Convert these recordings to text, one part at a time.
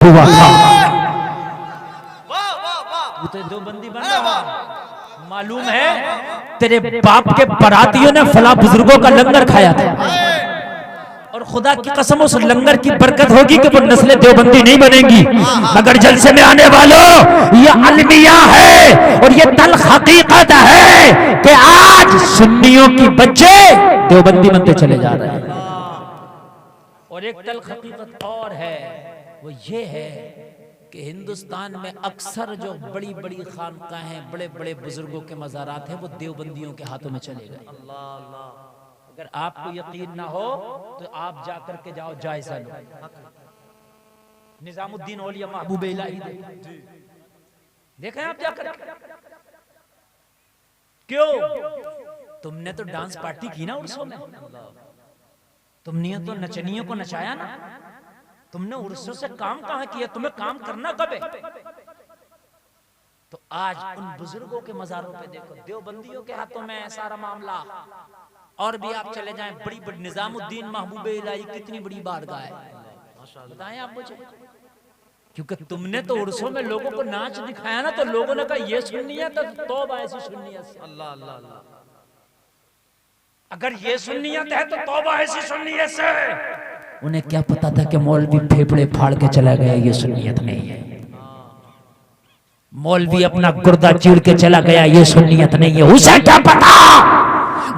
हुआ था। तू तो देवबंदी बन रहा, मालूम है तेरे बाप के बरातियों ने फला बुजुर्गों का लंगर खाया था, और खुदा की कसम उस लंगर की बरकत होगी कि वो नस्लें देवबंदी नहीं बनेंगी। मगर जलसे में आने वालों, ये अलमिया है और ये तल्ख हकीकत है कि आज सुन्नियों की बच्चे देवबंदी बनते चले जा रहे हैं। और एक तल्ख हकीकत और है, वो ये है कि हिंदुस्तान में अक्सर जो बड़ी बड़ी खानकाहें, बड़े बड़े बुजुर्गों के मज़ारात हैं, वो देवबंदियों के हाथों में चले गए। अगर आपको यकीन ना हो तो आप जाकर के जाओ, जायजा लो। निजामुद्दीन औलिया महबूब इलाही देखें आप जाकर। क्यों? तुमने तो डांस पार्टी की ना उर्सों में, तुमने तो नचनियों को नचाया ना, तुमने उर्सों से काम कहां किया? तुम्हें काम करना कब है? तो आज उन बुजुर्गों के मज़ारों पे देखो, देवबंदियों के हाथों में सारा मामला। और भी आप चले जाएं, बड़ी बड़ी निजामुद्दीन महबूब इलाही कितनी बड़ी बारगाह है, बताएं आप मुझे। क्योंकि तुमने तो उर्सों में लोगों को नाच दिखाया ना, तो लोगों ने कहा ये सुन्नियत है, तो तौबा ऐसी सुन्नियत से। अल्लाह अल्लाह अल्लाह, अगर ये सुन्नियत है तो तौबा ऐसी सुन्नियत से। उन्हें क्या पता था कि मौलवी फेफड़े फाड़ के चला गया, ये सुन्नियत नहीं है। मौलवी अपना गुर्दा चीर के चला गया, ये सुन्नियत नहीं है। उसे क्या पता?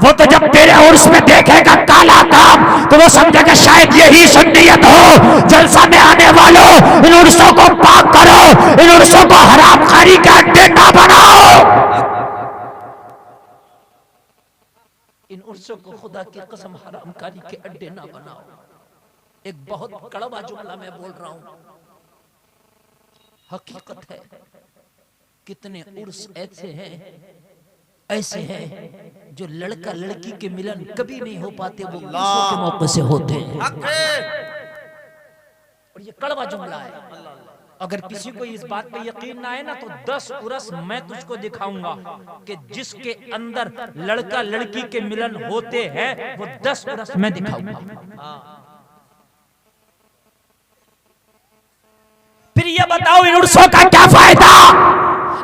वो तो जब तेरे उर्स में देखेगा काला काम, तो वो समझेगा शायद यही सुन्नियत हो। जलसा में आने वालों, इन उर्सों को पाक करो, इन उर्सों को हराम खारी का अड्डे ना बनाओ। इन उर्सों को खुदा की कसम हराम कारी के अड्डे ना बनाओ। एक बहुत कड़वा जुमला मैं बोल रहा हूं, हकीकत है। कितने उर्स ऐसे हैं जो लड़का लड़की के मिलन कभी नहीं हो पाते, वो उर्सों के मौके से होते हैं। और ये कड़वा जुमला है। अगर किसी को इस बात पे यकीन ना आए ना, तो 10 उर्स मैं तुझको दिखाऊंगा कि जिसके अंदर लड़का लड़की के मिलन होते हैं, वो 10 उर्स मैं दिखाऊंगा। फिर ये बताओ, इन उर्सों का क्या फायदा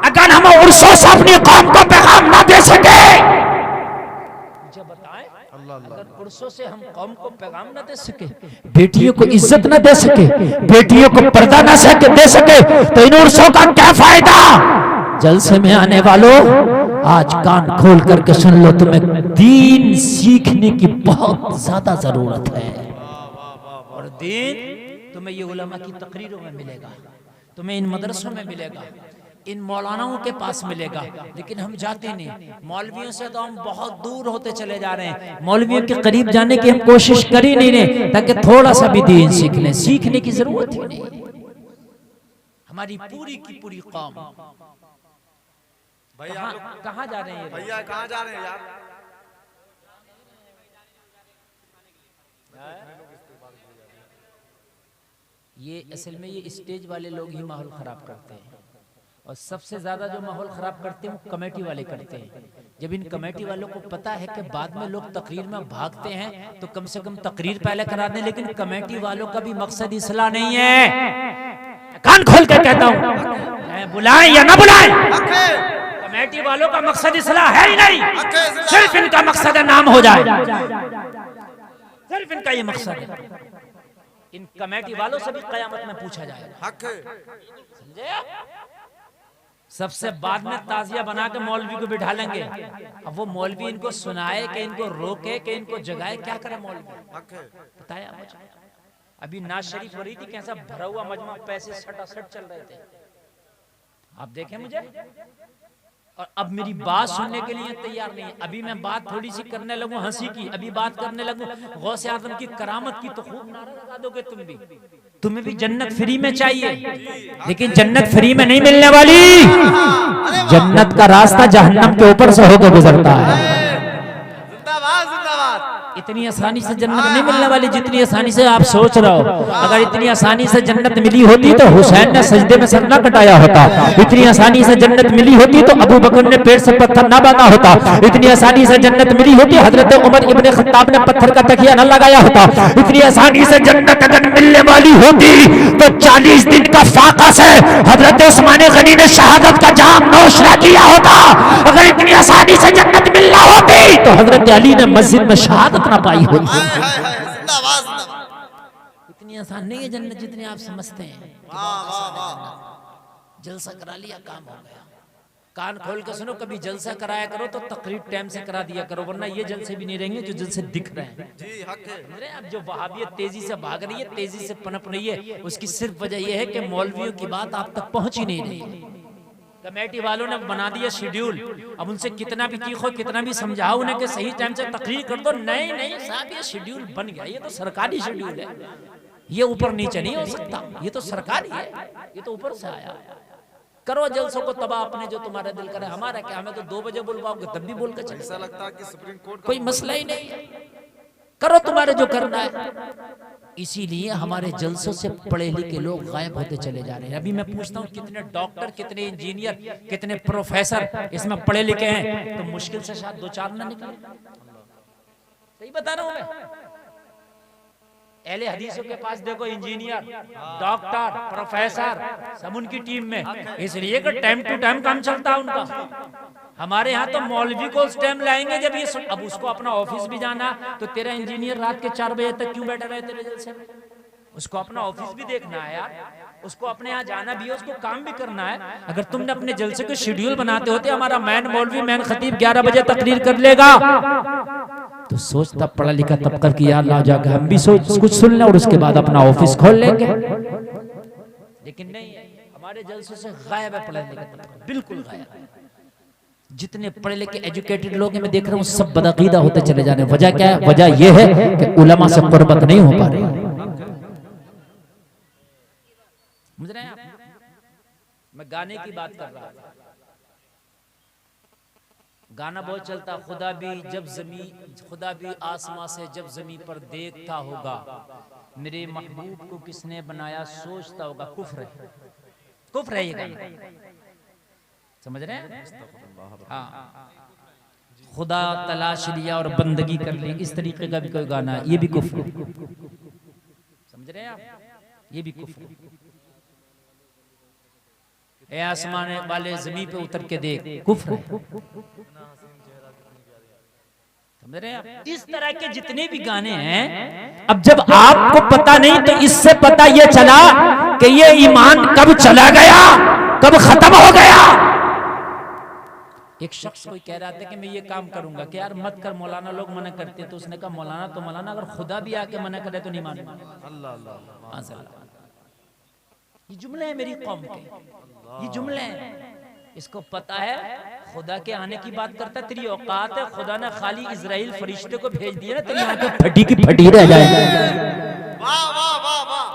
अगर हम उर्सों से अपनी कौम को पैगाम ना दे सके? मुझे बताएं, अगर उर्सों से हम कौम को पैगाम ना दे सके, बेटियों को इज्जत ना दे सके, बेटियों को पर्दा ना दे सके, तो इन उर्सों का क्या फायदा? जलसे में आने वालों, आज कान खोल करके सुन लो, तुम्हें दीन सीखने की बहुत ज्यादा जरूरत है। और दीन तुम्हें ये उलमा की तकरीरों में मिलेगा, तुम्हें इन मदरसों में मिलेगा, इन मौलानाओं के पास मिलेगा, लेकिन हम जाते नहीं। मौलवियों से तो हम बहुत दूर होते चले जा रहे हैं। मौलवियों के करीब जाने की हम कोशिश कर ही नहीं रहे, ताकि थोड़ा सा भी दीन सीख लें। सीखने की जरूरत ही नहीं। हमारी पूरी की पूरी कौम भैया कहाँ जा रहे हैं? भैया कहाँ जा रहे हैं यार? ये असल में ये स्टेज वाले लोग ही माहौल खराब करते हैं, और सबसे ज्यादा जो माहौल खराब करते हैं वो कमेटी वाले करते हैं। जब इन कमेटी वालों को पता है कि बाद में लोग तकरीर में भागते हैं, तो कम से कम तकरीर पहले करा दें। लेकिन कमेटी वालों का भी मकसद इस्लाह नहीं है। कान खोल के कहता हूँ, बुलाएं या ना बुलाएं, कमेटी वालों का मकसद इस्लाह है ही नहीं। सिर्फ इनका मकसद है नाम हो जाए, सिर्फ इनका ये मकसद है। इन कमेटी वालों से भी कयामत में पूछा जाएगा, समझे? सबसे बाद में ताजिया बना के मौलवी को बिठा लेंगे। अब वो मौलवी इनको सुनाए कि इनको रोके कि इनको जगाए, क्या करे मौलवी? बताया मुझे। अभी नाज शरीफ हो रही थी, कैसा भरा हुआ मजमा, पैसे सटासट चल रहे थे, आप देखें मुझे। और अब मेरी बात सुनने के लिए तैयार नहीं है। अभी मैं बात थोड़ी सी करने लगूं हंसी की, अभी बात करने लगूं गौसे आजम की करामत की, तो खूब नारा लगा दोगे तुम भी। तुम्हें भी जन्नत फ्री में चाहिए, लेकिन जन्नत फ्री में नहीं मिलने वाली। जन्नत का रास्ता जहन्नम के ऊपर से होकर गुजरता है। जिंदाबाद जिंदाबाद। इतनी आसानी से जन्नत नहीं मिलने वाली जितनी आसानी से आप सोच रहे हो। अगर इतनी आसानी से जन्नत मिली होती तो हुसैन ने सजदे में सर न कटाया होता। इतनी आसानी से जन्नत मिली होती तो अबू बकर ने पेड़ से पत्थर न बांधा होता। इतनी आसानी से जन्नत मिली होती हजरत उमर इब्ने खत्ताब ने पत्थर का तकिया न लगाया होता। इतनी आसानी से जन्नत अगर मिलने वाली होती तो 40 दिन का फाका से हजरत उस्मान गनी ने शहादत का जाम नोश न किया होता। अगर इतनी आसानी से जन्नत मिलना होती तो हजरत अली ने मस्जिद में शहादत ना पाई होती। इतनी आसान नहीं है जन्नत जितनी आप समझते हैं। जलसा करा लिया काम हो गया। कान खोल के सुनो, कभी जलसा कराया करो तो तकरीब टाइम से करा दिया करो, वरना ये जलसे भी नहीं रहेंगे जो जलसे दिख रहे हैं। जी हक है। अब जो वहाबियत तेजी से भाग रही है, तेजी से पनप रही है, उसकी सिर्फ वजह यह है कि मौलवियों की बात आप तक पहुंच ही नहीं रही। कमेटी वालों ने बना दिया शेड्यूल। अब उनसे कितना भी चीखो, कितना भी समझाओ उन्हें कि सही टाइम से तकरीर कर दो, नहीं नहीं साहब ये शेड्यूल बन गया, ये तो सरकारी शेड्यूल है, ये ऊपर नीचे नहीं हो सकता, ये तो सरकारी है, ये तो ऊपर से आया। करो जलसों को तबाह अपने जो तुम्हारा दिल करे, हमारा क्या, हमें तो 2 बजे बोल पाओगे तब भी बोल कर चले। ऐसा लगता है कि सुप्रीम कोर्ट कोई मसला ही नहीं है, करो तुम्हारे जो करना है। इसीलिए हमारे जलसों से पढ़े लिखे लोग गायब होते चले जा रहे हैं। अभी मैं पूछता हूँ कितने डॉक्टर, कितने इंजीनियर, कितने प्रोफेसर इसमें पढ़े लिखे हैं, तो मुश्किल से शायद 2-4 ना निकले। सही बता रहा हूँ मैं। अहले हदीसों के पास देखो इंजीनियर, डॉक्टर, प्रोफेसर सब उनकी टीम में, इसलिए कि टाइम टू टाइम काम चलता है उनका। हमारे यहाँ तो मौलवी को उस टाइम लाएंगे जब ये अब उसको अपना ऑफिस भी जाना, तो तेरा इंजीनियर रात के 4 बजे तक क्यों बैठा रहे तेरे जलसे में? उसको अपना ऑफिस भी देखना है यार, उसको अपने यहाँ जाना भी है, उसको काम भी करना है। अगर तुमने अपने जलसे को शेड्यूल बनाते होते हमारा मैन मौलवी, मैन खतीब 11 बजे तकरीर कर लेगा, तो सोचता पढ़ा लिखा तबका कि यार ला जाकर हम भी सोच कुछ सुन लें और उसके बाद अपना ऑफिस खोल लेंगे। लेकिन नहीं, हमारे जलसों से गायब है पढ़ा लिखा तबका, बिल्कुल गायब है। जितने पढ़े लिखे एजुकेटेड लोग हैं मैं देख रहा हूँ सब बदअकीदा होते चले जा रहे हैं। वजह क्या है? वजह यह है कि उलमा से कुर्बत नहीं हो पा रही। समझ रहे हैं आप? मैं गाने की बात कर रहा था, गाना बहुत चलता, खुदा भी आसमां से जब जमीन पर देखता होगा, मेरे महबूब को किसने बनाया सोचता होगा। कुफ्र है ये गाना, समझ रहे हैं? हाँ, खुदा तलाश लिया और बंदगी कर ली, इस तरीके का भी कोई गाना है, ये भी कुफ्र। समझ रहे हैं आप? ये भी कुफ्र। ए आसमान वाले जमीन पे उतर के देख, कुफ्र। समझ रहे हैं आप? इस तरह के जितने भी गाने हैं, अब जब आपको पता नहीं तो इससे पता ये चला कि ये ईमान कब चला गया, कब खत्म हो गया। एक शख्स कोई कह रहा था कि मैं ये काम करूंगा, कि यार मत कर, मौलाना लोग मना करते हैं। तो उसने कहा मौलाना तो मौलाना, अगर खुदा भी आके मना करे तो नहीं मानूंगा। अल्लाह, ये जुमले हैं मेरी कौम के, ये जुमले हैं। इसको पता है खुदा के आने की बात करता, तेरी औकात है? खुदा ने खाली इजराइल फरिश्ते को भेज दिया ना, तेरी आंखें फटी की फटी रह जाएगी। वाह वाह वाह वाह,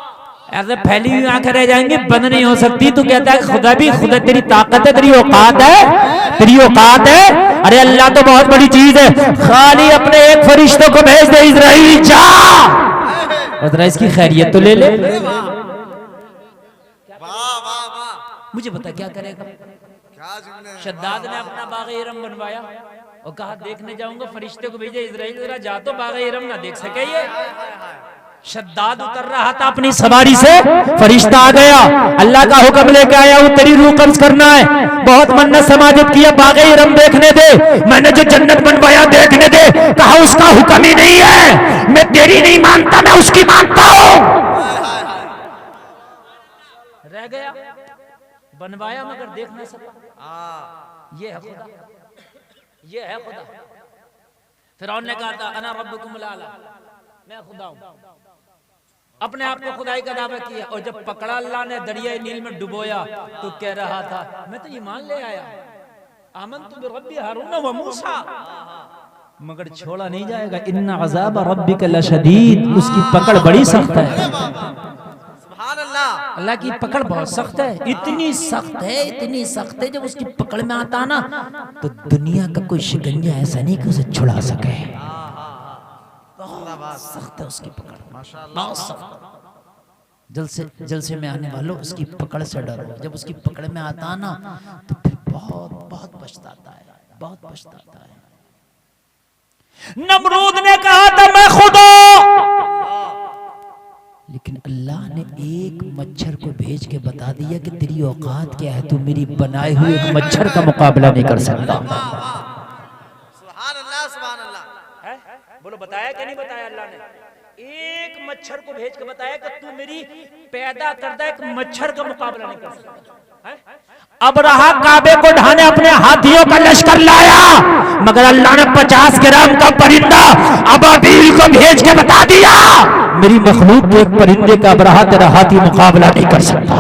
ऐसे फैली हुई आंखें रह जाएंगी, बंद नहीं हो सकती। तू कहता है खुदा भी, खुदा तेरी ताकत है, तेरी औकात है, तेरी औकात है। अरे अल्लाह तो बहुत बड़ी चीज है, खाली अपने एक फरिश्ते को भेज दे, इजराइल जा, जरा इसकी खैरियत तो ले ले। मुझे बता क्या करेगा? शद्दाद ने अपना बाग़ इरम बनवाया और कहा देखने जाऊंगा, फरिश्ते को भेजा इजराइल, जरा जा तो बाग़ इरम ना देख सके। ये शद्दाद उतर रहा था अपनी सवारी से, फरिश्ता आ गया, अल्लाह का हुक्म लेके आया हूं, तेरी रूह कब्ज करना है, बहुत मन्नत समाजत किया, बाग़ इरम देखने दे, मैंने जो जन्नत बनवाया देखने दे। कहा उसका हुक्म ही नहीं है, मैं तेरी नहीं मानता, मैं उसकी मानता हूं। रह गया, बनवाया मगर देख ना सका। ये है खुदा, ये है खुदा। फिरौन ने कहा था अना रब्बुकुमुल आला, मैं खुदा हूं, अपने आप को खुदाई का दावा किया। और जब पकड़ा अल्लाह ने दरिया नील में डुबोया तो कह रहा था मैं तो ईमान ले आया, आमनतु बिरब्बी हारून व मूसा, मगर छोड़ा नहीं जाएगा। इन्ना अज़ाब रब्बिका लशदीद, उसकी पकड़ बड़ी सख्त है। अल्लाह की पकड़ बहुत सख्त है, इतनी सख्त है, इतनी सख्त है, जब उसकी पकड़ में आता ना तो दुनिया का कोई शिकंजा ऐसा नहीं कि उसे छुड़ा सके। सख्त है उसकी पकड़, बहुत सख्त। जलसे में आने वालों उसकी पकड़ से डरो। जब उसकी पकड़ में आता ना तो फिर बहुत बहुत पछताता है, बहुत पछताता है। नमरूद ने कहा था मैं खुद हूं, लेकिन अल्लाह ने एक मच्छर को भेज के बता दिया कि तेरी औकात क्या है, तू मेरी बनाए हुए एक मच्छर का मुकाबला नहीं कर सकता। सुभान अल्लाह, सुभान अल्लाह। है? बोलो बताया कि नहीं बताया? अल्लाह ने एक मच्छर को भेज के बताया कि तू मेरी पैदा करदा एक मच्छर का मुकाबला नहीं कर सकता। अब रहा काबे को ढाने अपने हाथियों का लश्कर लाया, मगर अल्लाह ने 50 ग्राम का परिंदा अबाबील को भेज के बता दिया मेरी मखलूक के एक परिंदे का अबरहा तेरा हाथी मुकाबला नहीं कर सकता।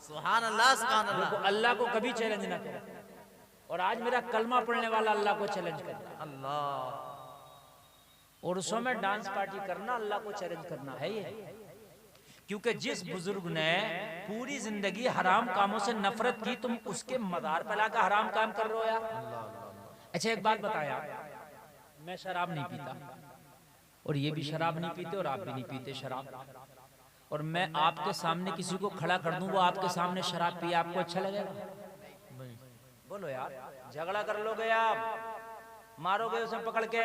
सुभान अल्लाह, सुभान अल्लाह। अल्लाह को कभी चैलेंज ना करो, और आज मेरा कलमा पढ़ने वाला अल्लाह को चैलेंज करता। अल्लाह, उर्सों में डांस पार्टी करना अल्लाह को चैलेंज करना है ये, क्योंकि जिस बुजुर्ग ने पूरी जिंदगी हराम कामों से नफरत की, तुम उसके मदार पर लाकर हराम काम कर रहे हो यार। अच्छा एक बात बताया, मैं शराब नहीं पीता, और ये भी शराब नहीं पीते, और आप भी नहीं पीते शराब, और मैं आपके सामने किसी को खड़ा कर दूं वो आपके सामने शराब पिए, आपको अच्छा लगेगा? बोलो यार, झगड़ा कर लोगे आप, मारोगे उसे पकड़ के,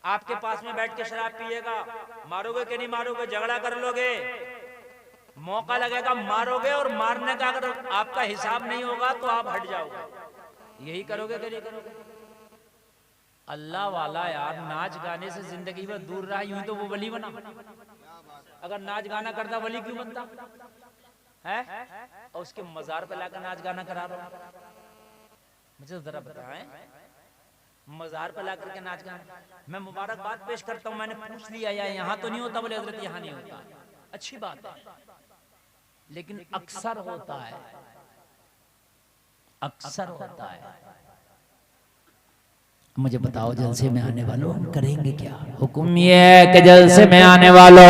आपके पास में बैठ के शराब पिएगा, मारोगे कि नहीं मारोगे? झगड़ा कर लोगे, मौका लगेगा मारोगे, और मारने का अगर आपका हिसाब नहीं होगा तो आप हट जाओगे। यही करोगे कि नहीं करोगे? अल्लाह वाला यार नाच गाने से जिंदगी में दूर रहा, यूं तो वो वली बना, अगर नाच गाना करता वली क्यों बनता है? और उसके मजार पे लाकर नाच गाना करा रहा, मुझे जरा बताएं, मजार पे ला करके नाच गाना। मैं मुबारकबाद पेश करता हूं, मैंने पूछ लिया या यहाँ तो नहीं होता, बोले हजरत यहाँ नहीं होता, अच्छी बात है, लेकिन अक्सर होता है, अक्सर होता है। मुझे बताओ जलसे में आने वालों हम करेंगे क्या? हुक्म ये है कि जलसे में आने वालों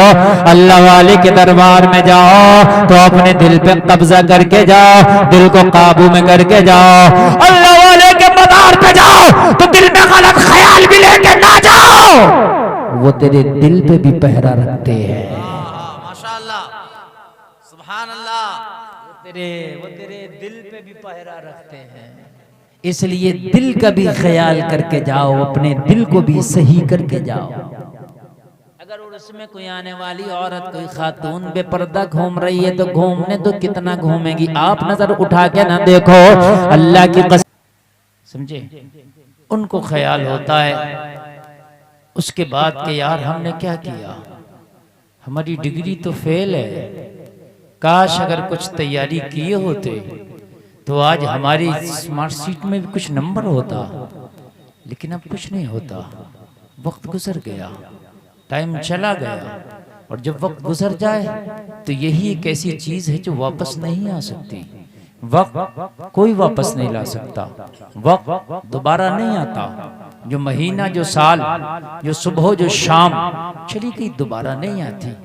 अल्लाह वाले के दरबार में जाओ तो अपने दिल पे कब्जा करके जाओ, दिल को काबू में करके जाओ। अल्लाह वाले के मदार पे जाओ तो दिल में गलत ख्याल भी लेके ना जाओ, वो तेरे दिल पे भी पहरा रखते हैं। माशाअल्लाह, सुभान अल्लाह। वो तेरे दिल पे भी पहरा रखते हैं, इसलिए दिल का भी ख्याल करके जाओ, अपने दिल को भी सही करके जाओ। अगर उसमें कोई आने वाली औरत, कोई खातून बेपर्दा घूम रही है तो घूमने तो कितना घूमेगी, आप नजर उठा के ना देखो, अल्लाह की कसम, समझे? उनको ख्याल होता है उसके बाद के यार हमने क्या किया, हमारी डिग्री तो फेल है, काश अगर कुछ तैयारी किए होते तो आज हमारी स्मार्ट शीट में भी कुछ नंबर होता, लेकिन अब कुछ नहीं होता। वक्त गुजर गया, टाइम चला गया, और जब वक्त गुजर जाए तो यही एक ऐसी चीज है जो वापस नहीं आ सकती। वक्त कोई वापस नहीं ला सकता, वक्त दोबारा नहीं आता। जो महीना, जो साल, जो सुबह, जो शाम चली गई दोबारा नहीं आती।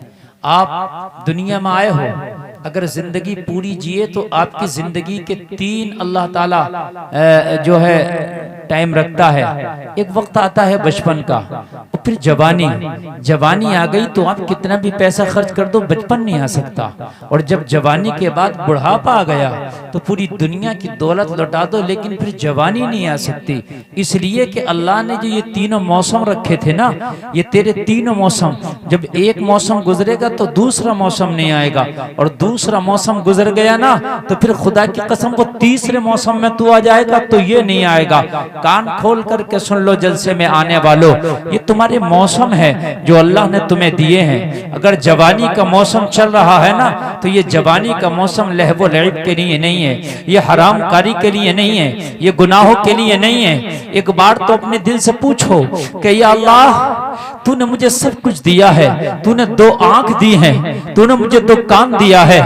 आप दुनिया में आए हो, अगर जिंदगी पूरी जिए तो आपकी जिंदगी के 3 अल्लाह ताला जो है टाइम रखता है। एक वक्त आता है बचपन का, और फिर जवानी, जवानी आ गई तो आप कितना भी पैसा खर्च कर दो बचपन नहीं आ सकता, और जब जवानी के बाद बुढ़ापा आ गया तो पूरी दुनिया की दौलत लौटा दो, लेकिन फिर जवानी नहीं आ सकती। इसलिए कि अल्लाह ने जो ये तीनों मौसम रखे थे ना, ये तेरे तीनों मौसम, जब एक मौसम गुजरेगा तो दूसरा मौसम नहीं आएगा, और दूसरा मौसम गुजर गया ना तो फिर खुदा की कसम वो तीसरे मौसम में तू आ जाएगा तो ये नहीं आएगा। कान खोल करके सुन लो जलसे में आने वालों, ये तुम्हारे मौसम है जो अल्लाह ने तुम्हें दिए हैं। अगर जवानी का मौसम चल रहा है ना तो ये जवानी का मौसम लहव लैब के लिए नहीं है, ये हरामकारी के लिए नहीं है, ये गुनाहों के लिए नहीं है। एक बार तो अपने दिल से पूछो कि या अल्लाह तूने मुझे सब कुछ दिया है, तूने 2 आंख दी हैं, तूने मुझे 2 कान दिया है,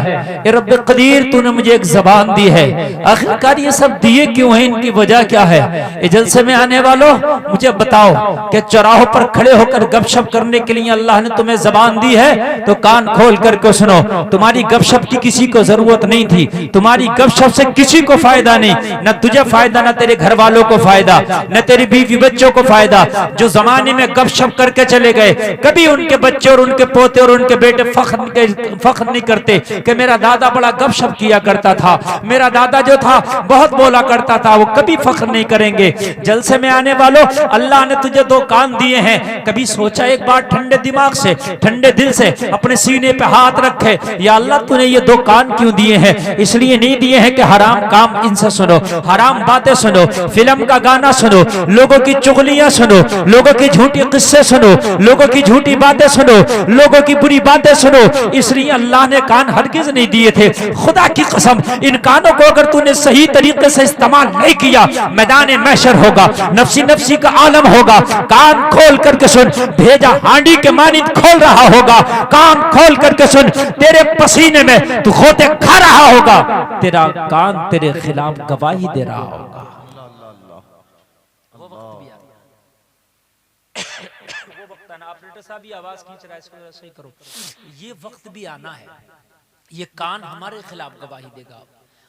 ए रब्बे कदीर तूने मुझे एक ज़बान दी है, आखिरकार ये सब दिए क्यों हैं, इनकी वजह क्या है? ये जलसे में आने वालों मुझे बताओ कि चौराहों पर खड़े होकर गपशप करने के लिए अल्लाह ने तुम्हें जबान दी है तो कान खोल करके सुनो। तुम्हारी गपशप की किसी को जरूरत नहीं थी, तुम्हारी गपशप से किसी को फायदा नहीं, न तुझे फायदा, न तेरे घर वालों को फायदा, न तेरी बीवी बच्चों को फायदा। जो जमाने में गपशप करके चले गए, कभी उनके बच्चे और उनके पोते और उनके बेटे फख्र नहीं करते कि मेरा दादा बड़ा गपशप किया करता था, मेरा दादा जो था बहुत बोला करता था, वो कभी फख्र नहीं करेंगे। जलसे में आने वालों, अल्लाह ने तुझे दो कान दिए हैं, कभी सोचा एक बार ठंडे दिमाग से, ठंडे दिल से अपने सीने पे हाथ रखे, या अल्लाह तूने ये दो कान क्यों दिए हैं? इसलिए नहीं दिए हैं कि हराम काम इनसे सुनो, हराम बातें सुनो, फिल्म का गाना सुनो, लोगों की चुगलियां सुनो, लोगों की झूठी किस्से सुनो, लोगों की झूठी बातें सुनो, लोगों की बुरी बातें सुनो। इसलिए अल्लाह ने कान हरगिज नहीं दिए थे। खुदा की कसम, इन कानों को अगर तूने सही तरीके से इस्तेमाल नहीं किया, मैदान महशर होगा, नफ्सी नफ्सी का आलम होगा। कान खोल करके सुन, भेजा हांडी के मानिंद खोल रहा होगा। कान खोल करके सुन, तेरे पसीने में तू खोते खा रहा होगा, तेरा कान तेरे खिलाफ गवाही दे रहा होगा। ऑपरेटर साहब ये आवाज खींच रहा है, इसको सही करो। ये वक्त भी आना है, ये कान हमारे खिलाफ गवाही देगा,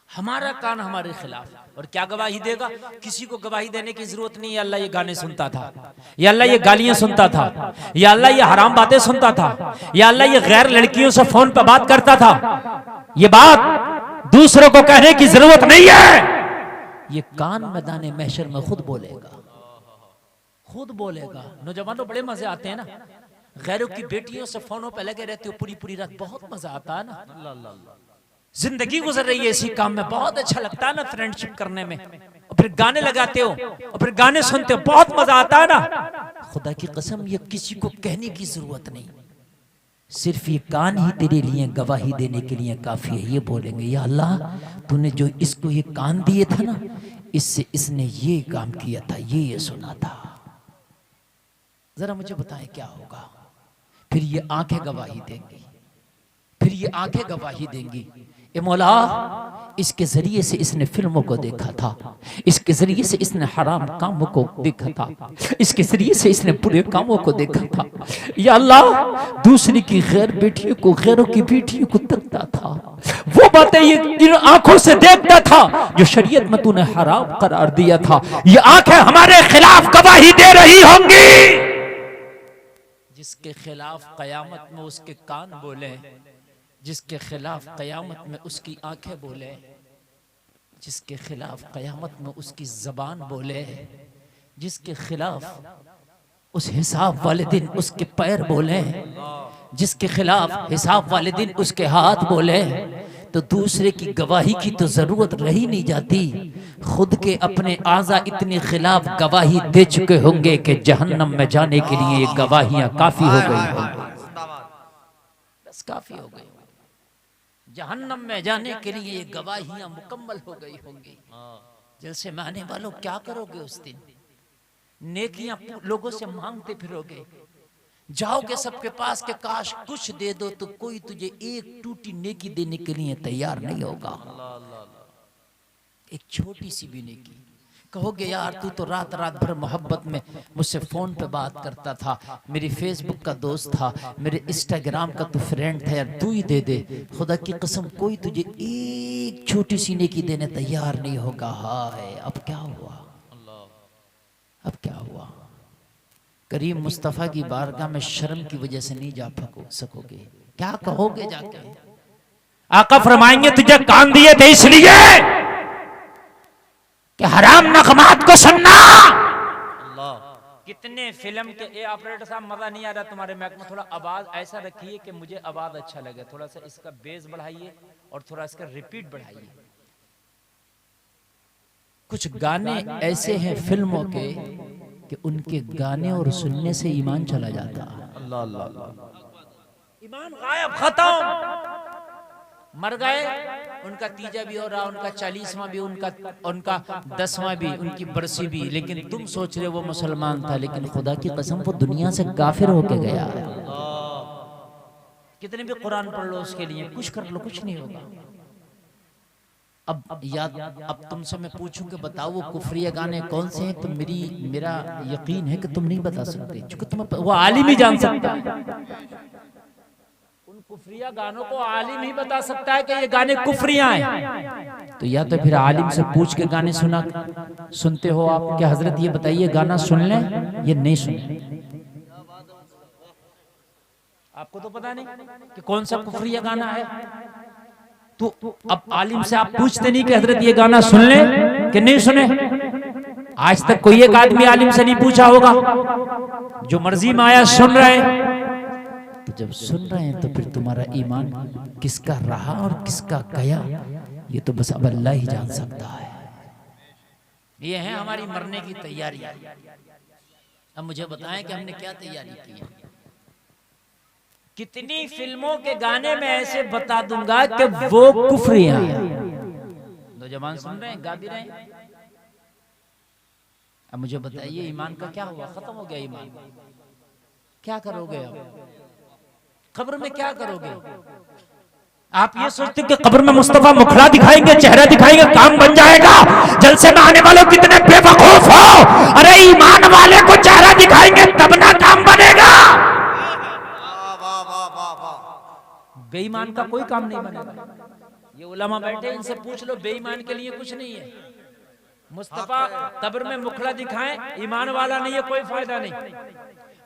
हमारा कान हमारे खिलाफ। और क्या गवाही देगा? किसी को गवाही देने की जरूरत नहीं है। अल्लाह ये गाने सुनता था, या अल्लाह ये गालियां सुनता था, या अल्लाह ये हराम बातें सुनता था, या अल्लाह ये गैर लड़कियों से फोन पर बात करता था। ये बात दूसरों को कहने की जरूरत नहीं है। ये कान मैदान महशर में खुद बोलेगा, खुद बोलेगा। नौजवानों बड़े मजे आते हैं ना, गैरों की बेटियों से फोनों पे लगे रहते हो पूरी पूरी रात, बहुत मजा आता है ना। जिंदगी गुजर रही है इसी काम में, बहुत अच्छा लगता है ना फ्रेंडशिप करने में। और फिर गाने लगाते हो और फिर गाने सुनते हो, बहुत मजा आता है ना। खुदा की कसम, ये किसी को कहने की जरूरत नहीं, सिर्फ ये कान ही तेरे लिए गवाही देने के लिए काफी है। ये बोलेंगे, या अल्लाह तूने जो इसको ये कान दिए था ना, इससे इसने ये काम किया था, ये सुना था। जरा मुझे बताएं क्या होगा? फिर ये आंखें गवाही देंगी, फिर ये आंखें गवाही देंगी, ए मौला इसके जरिए से इसने फिल्मों को देखा था, इसके जरिए से इसने हराम कामों को देखा था, इसके जरिए से इसने बुरे कामों को देखा था। या अल्लाह दूसरी की गैर बेटियों को, गैरों की बेटियों को तकता था, वो बातें ये इन आंखों से देखता था जो शरीयत में तूने हराम करार दिया था। ये आंखें हमारे खिलाफ गवाही दे रही होंगी। जिसके खिलाफ कयामत में उसके कान बोले, जिसके खिलाफ कयामत में उसकी आंखें बोले, जिसके खिलाफ कयामत में उसकी जबान बोले, जिसके खिलाफ उस हिसाब वाले दिन उसके पैर बोले, जिसके खिलाफ हिसाब वाले दिन उसके हाथ बोले, तो दूसरे की गवाही की तो जरूरत रही नहीं जाती। खुद के अपने आज़ा इतने खिलाफ गवाही दे चुके होंगे कि जहन्नम में जाने के लिए ये गवाहियां काफी हो गई होंगी, बस काफी हो गई। जहन्नम में जाने के लिए ये गवाहियां मुकम्मल हो गई होंगी। जलसे में आने वालों क्या करोगे उस दिन? नेकियां लोगों से मांगते फिरोगे, जाओगे सबके पास के काश कुछ दे दो, तो कोई तुझे एक टूटी नेकी देने के लिए तैयार नहीं होगा। एक छोटी सी भी नेकी। कहोगे यार तू तो रात रात भर मोहब्बत में मुझसे फोन पे बात करता था, मेरी फेसबुक का दोस्त था, मेरे इंस्टाग्राम का तू फ्रेंड था, यार तू ही दे दे। खुदा की कसम कोई तुझे एक छोटी सी नेकी देने तैयार नहीं होगा। हाय अब क्या हुआ, अब क्या हुआ? करीम मुस्तफा की बारगाह में शर्म की वजह से नहीं जा सकोगे। क्या कहोगे जाके? आका फरमाएंगे तुझे कान दिए थे इसलिए कि हराम नगमात को सुनना। कितने फिल्म के ए ऑपरेटर साहब मजा नहीं आ रहा तुम्हारे मैक में, थोड़ा आवाज ऐसा रखिए कि मुझे आवाज अच्छा लगे, थोड़ा सा इसका बेस बढ़ाइए और थोड़ा इसका रिपीट बढ़ाइए। कुछ गाने ऐसे हैं फिल्मों के कि उनके गाने और सुनने से ईमान चला जाता है। अल्लाह अल्लाह अल्लाह। ईमान गायब, खत्म, मर गए, उनका तीजा भी हो रहा, उनका 40वां भी, उनका 10वां भी, उनकी बरसी भी, लेकिन तुम सोच रहे हो वो मुसलमान था, लेकिन खुदा की कसम वो दुनिया से काफिर होके गया। कितने भी कुरान पढ़ लो उसके लिए, कुछ कर लो, कुछ नहीं होगा। अब तुमसे मैं पूछूं कि बताओ वो कुफरिया गाने कौन से हैं, तो मेरा यकीन है कि तुम नहीं बता सकते, क्योंकि तुम वो आलिम ही जान सकता है। उन कुफरिया गानों को आलिम ही बता सकता है कि ये गाने कुफरिया हैं। तो या तो फिर आलिम से पूछ के गाने सुनते हो आप, क्या हजरत ये बताइए गाना सुन लें ये नहीं सुन, आपको तो पता नहीं कि कौन सा कुफरिया गाना है। तो अब आलिम से आप पूछते नहीं कि हजरत ये गाना सुन ले कि नहीं सुने। आज तक कोई एक आदमी आलिम से नहीं पूछा होगा, जो मर्जी में आया सुन रहे हैं। तो जब सुन रहे हैं तो फिर तुम्हारा ईमान किसका रहा और किसका गया, ये तो बस अब अल्लाह ही जान सकता है। ये है हमारी मरने की तैयारी। अब मुझे बताएं कि हमने क्या तैयारी की है। कितनी फिल्मों के गाने में ऐसे बता दूंगा कि वो कुफरियां हैं। नौजवान सुन रहे हैं, गा भी रहे हैं। अब मुझे बताइए ईमान का क्या हुआ, खत्म हो गया ईमान, क्या करोगे अब कब्र में, क्या करोगे? आप ये सोचते कि कब्र में मुस्तफा मुखड़ा दिखाएंगे, चेहरा दिखाएंगे, काम बन जाएगा। जलसे में आने वालों कितने बेवकूफ हो। अरे ईमान वाले को चेहरा दिखाएंगे तब ना काम बनेगा। बेईमान का कोई काम नहीं बनेगा। ये उलमा बैठे, इनसे पूछ लो, बेईमान के लिए कुछ नहीं है। मुस्तफा कब्र में मुखड़ा दिखाएं, ईमान वाला नहीं है, कोई फायदा नहीं।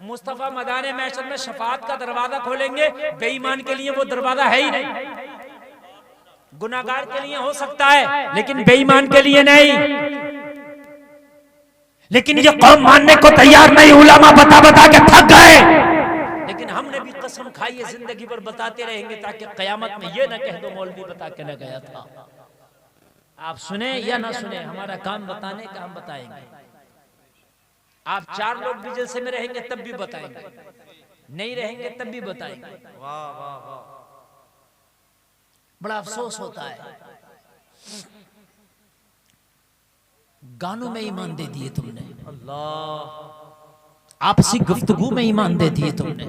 मुस्तफा मैदान महशर में शफाअत का दरवाजा खोलेंगे, बेईमान के लिए वो दरवाजा है ही नहीं। गुनाहगार के लिए हो सकता है लेकिन बेईमान के लिए नहीं। लेकिन ये कौम मानने को तैयार नहीं, उलमा बता बता के थक गए। लेकिन हमने भी कसम खाई है जिंदगी भर बताते रहेंगे, ताकि कयामत में ये ना कह दो मौलवी बता के न गया था। आप सुने या ना सुने, हमारा काम बताने का, हम बताएंगे। आप 4 लोग भी जलसे में रहेंगे तब भी बताएंगे, नहीं रहेंगे तब भी बताएंगे। वाह वाह वाह, बड़ा अफसोस होता है, गानों में ईमान दे दिए तुमने, अल्लाह, आपसी गुफ्तगू में ईमान दे दिए तुमने।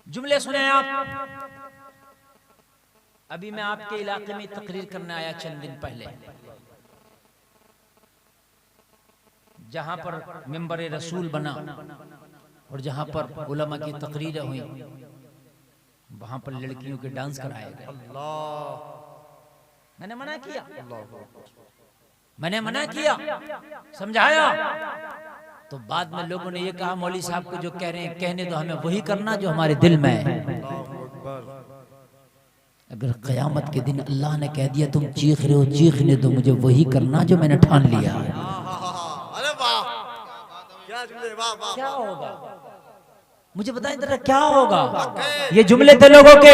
जुमले सुने आप। अभी मैं आपके इलाके में तकरीर करने आया चंद दिन पहले, जहां पर मिंबर रसूल बना और जहां पर उलमा की तकरीरें हुई, वहां पर लड़कियों के डांस कराए गए। मैंने मना किया, मैंने मना किया, समझाया। तो बाद में लोगों ने ये कहा, मौलवी साहब को जो कह रहे हैं कहने दो, हमें वही करना जो हमारे दिल में है। अगर क़यामत के दिन अल्लाह ने कह दिया तुम चीख रहे हो, चीखने दो, मुझे वही करना जो मैंने ठान लिया है। अरे वाह, क्या जुमले, वाह वाह, क्या होगा मुझे बताएं जरा, क्या होगा? ये जुमले थे लोगों के।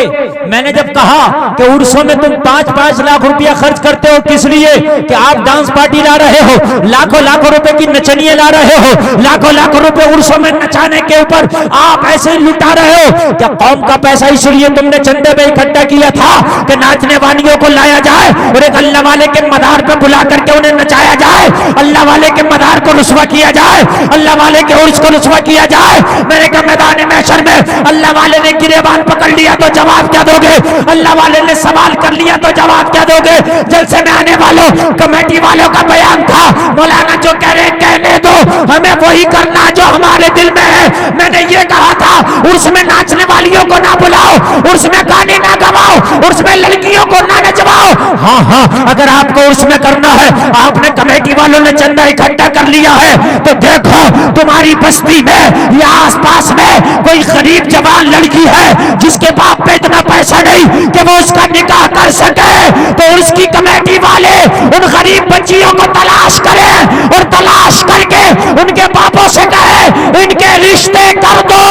मैंने जब कहा कि उर्सों में तुम 5-5 लाख रुपया खर्च करते हो, किस लिए? कि आप डांस पार्टी ला रहे हो, लाखों लाखों रुपए की नचनिए ला रहे हो, लाखों लाखों रुपए उर्सों में नचाने के ऊपर आप ऐसे ही लुटा रहे हो। क्या कौम का पैसा इसलिए तुमने चंदे में इकट्ठा किया था कि नाचने वालियों को लाया जाए और एक अल्लाह वाले के मदार पे बुला करके उन्हें नचाया जाए, अल्लाह वाले के मदार को रुस्वा किया जाए, अल्लाह वाले के उर्स को रुस्वा किया जाए? मेरे का मैदान महशर में अल्लाह वाले ने गिरेबान पकड़ लिया तो जवाब क्या दोगे? अल्लाह वाले ने सवाल कर लिया तो जवाब क्या दोगे? जलसे में आने वालों, कमेटी वालों का बयान था, मौलाना जो कह रहे कहने दो, हमें वही करना जो हमारे दिल में है। मैंने ये कहा था, उर्स में नाचने वालियों को ना बुलाओ, उर्स में गाने ना गवाओ, उर्स में लड़कियों को ना नचवाओ। हाँ हाँ, अगर आपको उर्स में करना है, आपने कमेटी वालों ने चंदा इकट्ठा कर लिया है, तो देखो तुम्हारी बस्ती में या आसपास में कोई गरीब जवान लड़की है जिसके बाप पे इतना पैसा नहीं कि वो उसका निकाह कर सके, तो उसकी कमेटी वाले उन गरीब बच्चियों को तलाश करें और तलाश करके उनके बापों से कहे इनके रिश्ते कर दो।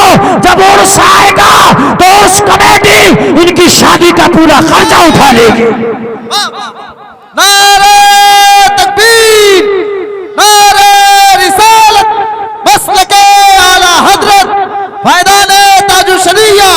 जब उर्स आएगा तो उस कमेटी इनकी शादी का पूरा खर्चा उठा लेगी। नारे तकबीर, नारे रिसालत, मसलके आला हजरत, फैज़ाने ताजुश शरिया,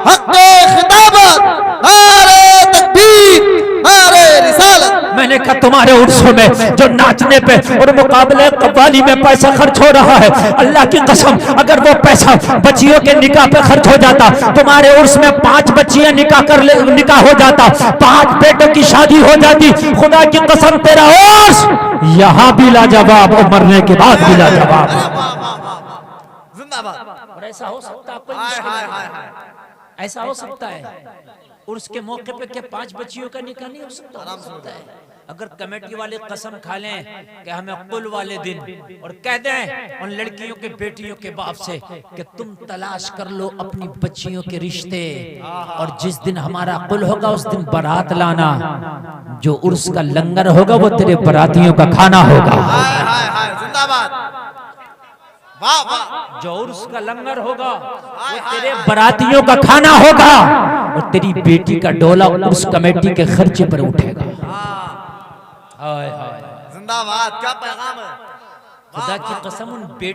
हक़्क़े खिताबत, नारे तकबीर, नारे रिसालत। मैंने देखा तुम्हारे उर्सों में जो नाचने पे और मुकाबले कव्वाली में पैसा खर्च हो रहा है, अल्लाह की कसम अगर वो पैसा बच्चियों के निकाह पे खर्च हो जाता, तुम्हारे उर्स में 5 बच्चियां निकाह हो जाता, 5 बेटों की शादी हो जाती, खुदा की कसम तेरा उर्स यहाँ भी लाजवाब और मरने के बाद भी लाजवाब। जिंदाबाद। और ऐसा हो सकता है, कोई हाय मुश्किल हाय नहीं। हाय हाय। ऐसा हो सकता है उर्स के मौके पे क्या 5 बच्चियों का निकाह नहीं हो सकता? हो सकता है। अगर कमेटी वाले कसम खा लें कि हमें कुल वाले दिन और कह दें उन लड़कियों के बेटियों के बाप से कि तुम तलाश कर लो अपनी बच्चियों के रिश्ते, और जिस दिन हमारा कुल होगा उस दिन बारात लाना, जो उर्स का लंगर होगा वो तेरे बारातियों का खाना होगा। हाय हाय हाय। जिंदाबाद। वाह वाह। जो उर्स का लंगर होगा वो तेरे बारातियों का खाना होगा, और तेरी बेटी का डोला उर्स कमेटी के खर्चे पर उठेगा। हाय हाय। जिंदाबाद। क्या पैगाम है। खुदा की कसम उन बेटी